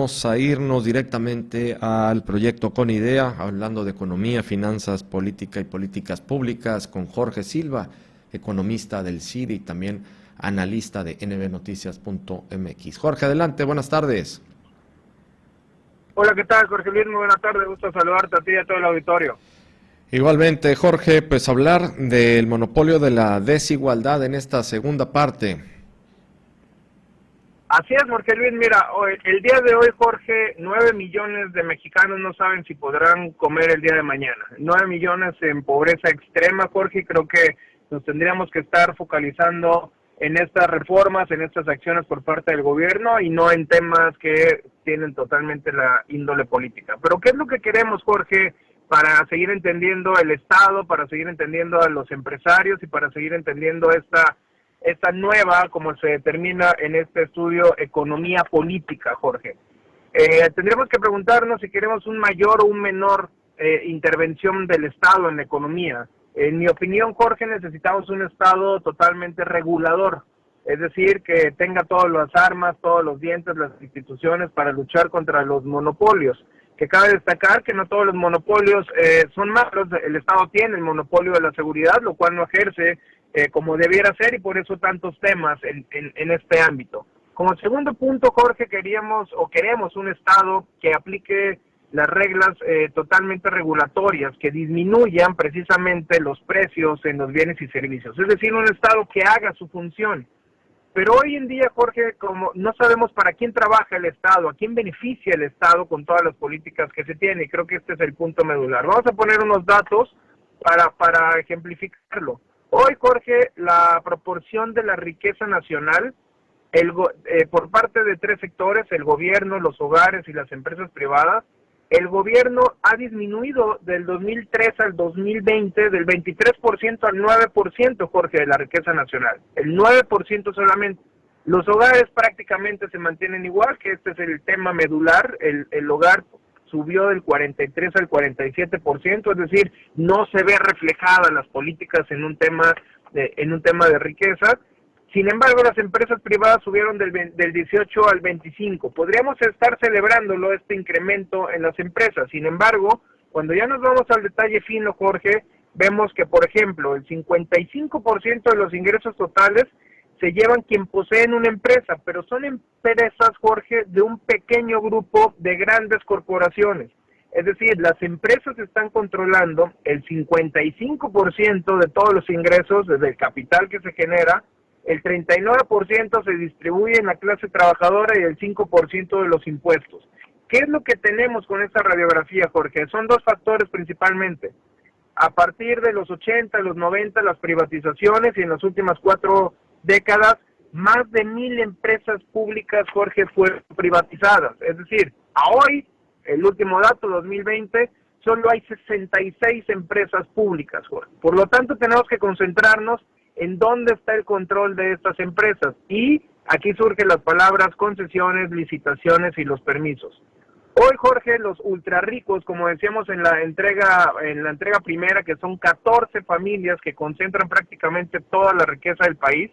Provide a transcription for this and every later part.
Vamos a irnos directamente al proyecto Con Idea, hablando de economía, finanzas, política y políticas públicas, con Jorge Silva, economista del CIDE y también analista de nbnoticias.mx. Jorge, adelante, buenas tardes. Hola, ¿qué tal, Jorge Luis? Muy buenas tardes, gusto saludarte a ti y a todo el auditorio. Igualmente, Jorge, pues hablar del monopolio de la desigualdad en esta segunda parte. Así es, Jorge Luis, mira, el día de hoy, Jorge, 9 millones de mexicanos no saben si podrán comer el día de mañana. 9 millones en pobreza extrema, Jorge, creo que nos tendríamos que estar focalizando en estas reformas, en estas acciones por parte del gobierno y no en temas que tienen totalmente la índole política. Pero ¿qué es lo que queremos, Jorge, para seguir entendiendo el Estado, para seguir entendiendo a los empresarios y para seguir entendiendo esta nueva, como se determina en este estudio, economía política, Jorge? Tendríamos que preguntarnos si queremos un mayor o un menor intervención del Estado en la economía. En mi opinión, Jorge, necesitamos un Estado totalmente regulador, es decir, que tenga todas las armas, todos los dientes, las instituciones para luchar contra los monopolios. Que cabe destacar que no todos los monopolios son malos. El Estado tiene el monopolio de la seguridad, lo cual no ejerce como debiera ser, y por eso tantos temas en este ámbito. Como segundo punto, Jorge, queremos un Estado que aplique las reglas totalmente regulatorias, que disminuyan precisamente los precios en los bienes y servicios. Es decir, un Estado que haga su función. Pero hoy en día, Jorge, como no sabemos para quién trabaja el Estado, a quién beneficia el Estado con todas las políticas que se tiene, y creo que este es el punto medular. Vamos a poner unos datos para ejemplificarlo. Hoy, Jorge, la proporción de la riqueza nacional por parte de tres sectores, el gobierno, los hogares y las empresas privadas, el gobierno ha disminuido del 2003 al 2020 del 23% al 9%, Jorge, de la riqueza nacional. El 9% solamente. Los hogares prácticamente se mantienen igual, que este es el tema medular. El hogar subió del 43 al 47%, es decir, no se ve reflejada las políticas en un tema de riqueza. Sin embargo, las empresas privadas subieron del 18 al 25. Podríamos estar celebrándolo, este incremento en las empresas. Sin embargo, cuando ya nos vamos al detalle fino, Jorge, vemos que, por ejemplo, el 55% de los ingresos totales se llevan quien poseen una empresa, pero son empresas, Jorge, de un pequeño grupo de grandes corporaciones. Es decir, las empresas están controlando el 55% de todos los ingresos, desde el capital que se genera. El 39% se distribuye en la clase trabajadora y el 5% de los impuestos. ¿Qué es lo que tenemos con esta radiografía, Jorge? Son dos factores principalmente. A partir de los 80, los 90, las privatizaciones, y en las últimas 4 décadas, más de 1,000 empresas públicas, Jorge, fueron privatizadas. Es decir, a hoy, el último dato, 2020, solo hay 66 empresas públicas, Jorge. Por lo tanto, tenemos que concentrarnos en dónde está el control de estas empresas. Y aquí surgen las palabras concesiones, licitaciones y los permisos. Hoy, Jorge, los ultra ricos, como decíamos en la entrega primera, que son 14 familias que concentran prácticamente toda la riqueza del país,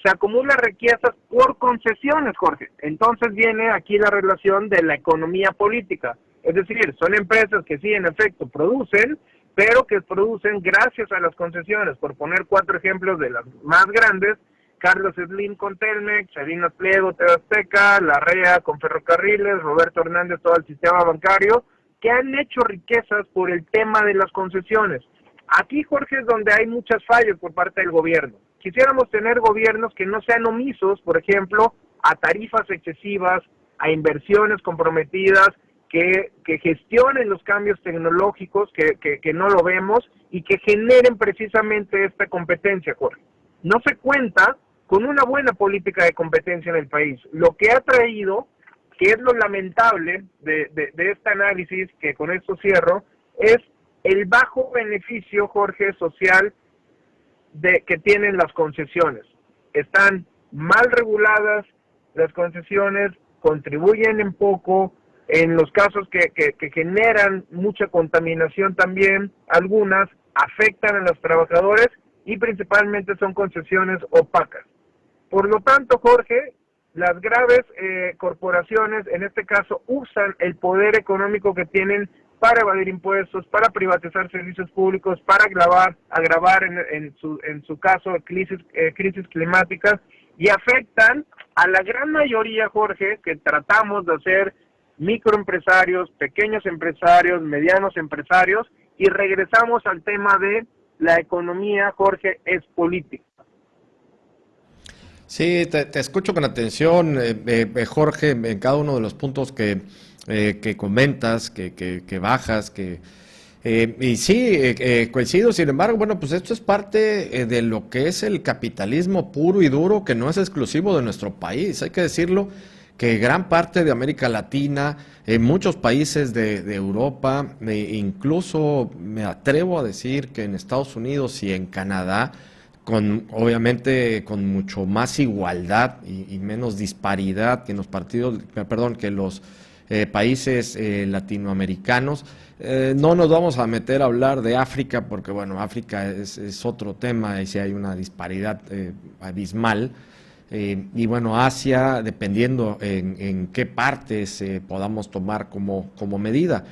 se acumulan riquezas por concesiones, Jorge. Entonces viene aquí la relación de la economía política. Es decir, son empresas que sí, en efecto, producen, pero que producen gracias a las concesiones. Por poner 4 ejemplos de las más grandes: Carlos Slim con Telmex, Salinas Pliego, TV Azteca, Larrea con Ferrocarriles, Roberto Hernández, todo el sistema bancario, que han hecho riquezas por el tema de las concesiones. Aquí, Jorge, es donde hay muchas fallas por parte del gobierno. Quisiéramos tener gobiernos que no sean omisos, por ejemplo, a tarifas excesivas, a inversiones comprometidas, que gestionen los cambios tecnológicos, que no lo vemos, y que generen precisamente esta competencia, Jorge. No se cuenta con una buena política de competencia en el país. Lo que ha traído, que es lo lamentable de este análisis, que con esto cierro, es el bajo beneficio, Jorge, social que tienen las concesiones. Están mal reguladas las concesiones, contribuyen en poco, en los casos que generan mucha contaminación también, algunas afectan a los trabajadores y principalmente son concesiones opacas. Por lo tanto, Jorge, las graves corporaciones, en este caso, usan el poder económico que tienen para evadir impuestos, para privatizar servicios públicos, para agravar en su caso crisis climáticas, y afectan a la gran mayoría, Jorge, que tratamos de hacer microempresarios, pequeños empresarios, medianos empresarios, y regresamos al tema de la economía, Jorge, es política. Sí, te escucho con atención, Jorge, en cada uno de los puntos que comentas, que bajas, y sí, coincido. Sin embargo, bueno, pues esto es parte de lo que es el capitalismo puro y duro, que no es exclusivo de nuestro país, hay que decirlo, que gran parte de América Latina, en muchos países de Europa, incluso me atrevo a decir que en Estados Unidos y en Canadá, obviamente con mucho más igualdad y menos disparidad que en que los países latinoamericanos. No nos vamos a meter a hablar de África porque, bueno, África es otro tema y si hay una disparidad abismal. Y bueno, Asia, dependiendo en qué partes podamos tomar como medida.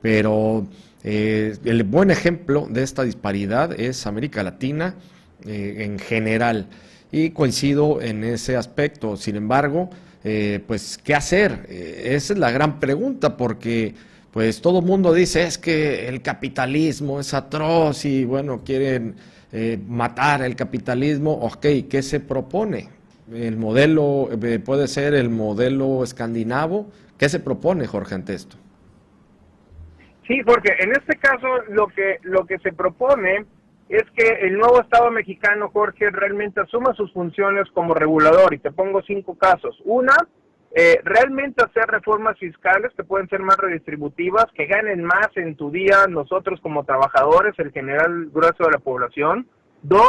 Pero el buen ejemplo de esta disparidad es América Latina en general. Y coincido en ese aspecto. Sin embargo, pues, ¿qué hacer? Esa es la gran pregunta, porque pues todo el mundo dice es que el capitalismo es atroz y bueno, quieren matar el capitalismo. Ok, ¿qué se propone? El modelo puede ser el modelo escandinavo. ¿Qué se propone, Jorge, ante esto? Sí, Jorge, en este caso lo que se propone es que el nuevo Estado mexicano, Jorge, realmente asuma sus funciones como regulador, y te pongo 5 casos. Una, realmente hacer reformas fiscales que pueden ser más redistributivas, que ganen más en tu día nosotros como trabajadores, el general grueso de la población. 2,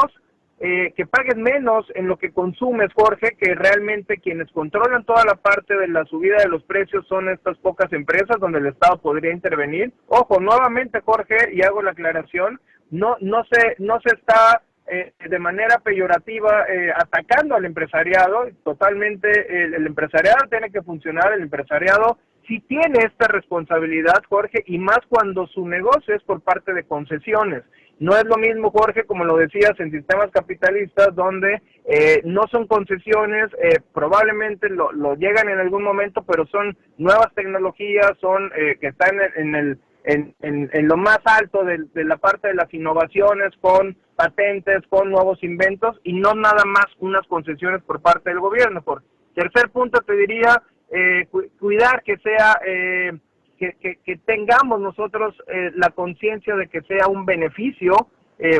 que paguen menos en lo que consumes, Jorge, que realmente quienes controlan toda la parte de la subida de los precios son estas pocas empresas donde el Estado podría intervenir. Ojo, nuevamente, Jorge, y hago la aclaración, no se está de manera peyorativa atacando al empresariado. Totalmente el empresariado tiene que funcionar, el empresariado sí tiene esta responsabilidad, Jorge, y más cuando su negocio es por parte de concesiones. No es lo mismo, Jorge, como lo decías, en sistemas capitalistas donde no son concesiones, probablemente lo llegan en algún momento, pero son nuevas tecnologías, son que están en lo más alto de la parte de las innovaciones, con patentes, con nuevos inventos, y no nada más unas concesiones por parte del gobierno. Por tercer punto, te diría, cuidar que sea que tengamos nosotros la conciencia de que sea un beneficio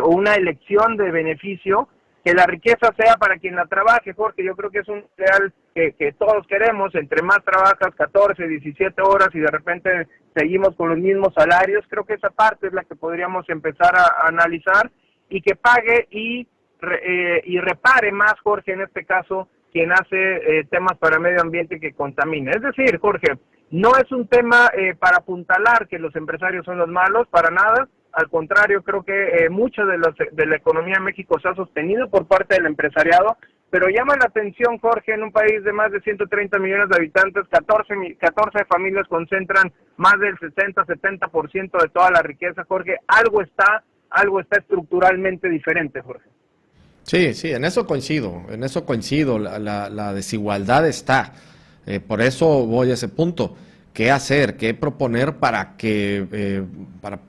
o una elección de beneficio, que la riqueza sea para quien la trabaje, Jorge. Yo creo que es un ideal que todos queremos. Entre más trabajas, 14, 17 horas, y de repente seguimos con los mismos salarios, creo que esa parte es la que podríamos empezar a analizar, y que pague y repare más, Jorge, en este caso, quien hace temas para medio ambiente que contamina. Es decir, Jorge, no es un tema para apuntalar que los empresarios son los malos, para nada. Al contrario, creo que mucha de la economía de México se ha sostenido por parte del empresariado, pero llama la atención, Jorge, en un país de más de 130 millones de habitantes, 14 familias concentran más del 60-70% de toda la riqueza, Jorge. Algo está estructuralmente diferente, Jorge. Sí, en eso coincido, la desigualdad está. Por eso voy a ese punto. ¿Qué hacer? ¿Qué proponer para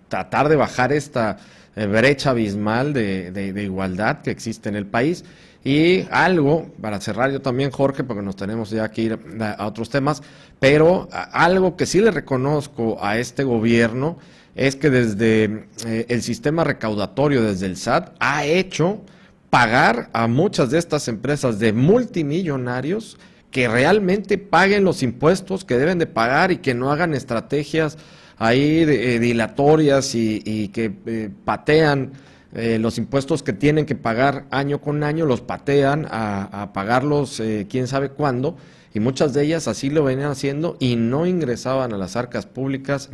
tratar de bajar esta brecha abismal de igualdad que existe en el país? Y algo, para cerrar yo también, Jorge, porque nos tenemos ya que ir a otros temas, pero algo que sí le reconozco a este gobierno es que desde el sistema recaudatorio, desde el SAT, ha hecho pagar a muchas de estas empresas de multimillonarios que realmente paguen los impuestos que deben de pagar y que no hagan estrategias ahí dilatorias y que patean los impuestos que tienen que pagar año con año, los patean a pagarlos quién sabe cuándo, y muchas de ellas así lo venían haciendo y no ingresaban a las arcas públicas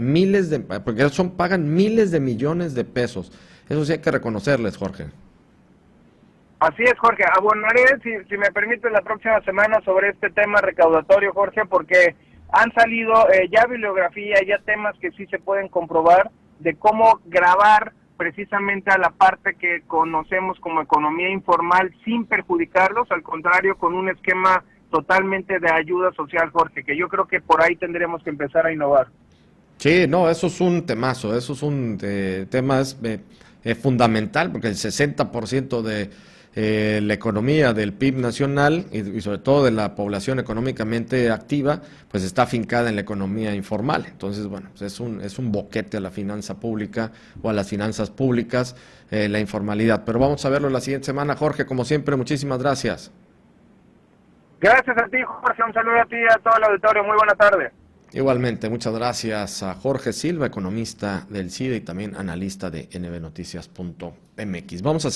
porque pagan miles de millones de pesos. Eso sí hay que reconocerles, Jorge. Así es, Jorge. Abonaré, si me permite, la próxima semana sobre este tema recaudatorio, Jorge, porque han salido ya bibliografía, ya temas que sí se pueden comprobar de cómo grabar precisamente a la parte que conocemos como economía informal sin perjudicarlos, al contrario, con un esquema totalmente de ayuda social, Jorge, que yo creo que por ahí tendremos que empezar a innovar. Sí, no, eso es un temazo, eso es un tema fundamental, porque el 60% de la economía del PIB nacional y sobre todo de la población económicamente activa, pues está afincada en la economía informal. Entonces, bueno, pues es un boquete a la finanza pública o a las finanzas públicas, la informalidad. Pero vamos a verlo la siguiente semana, Jorge, como siempre, muchísimas gracias. Gracias a ti, Jorge, un saludo a ti y a todo el auditorio, muy buena tarde. Igualmente, muchas gracias a Jorge Silva, economista del CIDE y también analista de nbnoticias.mx. Vamos a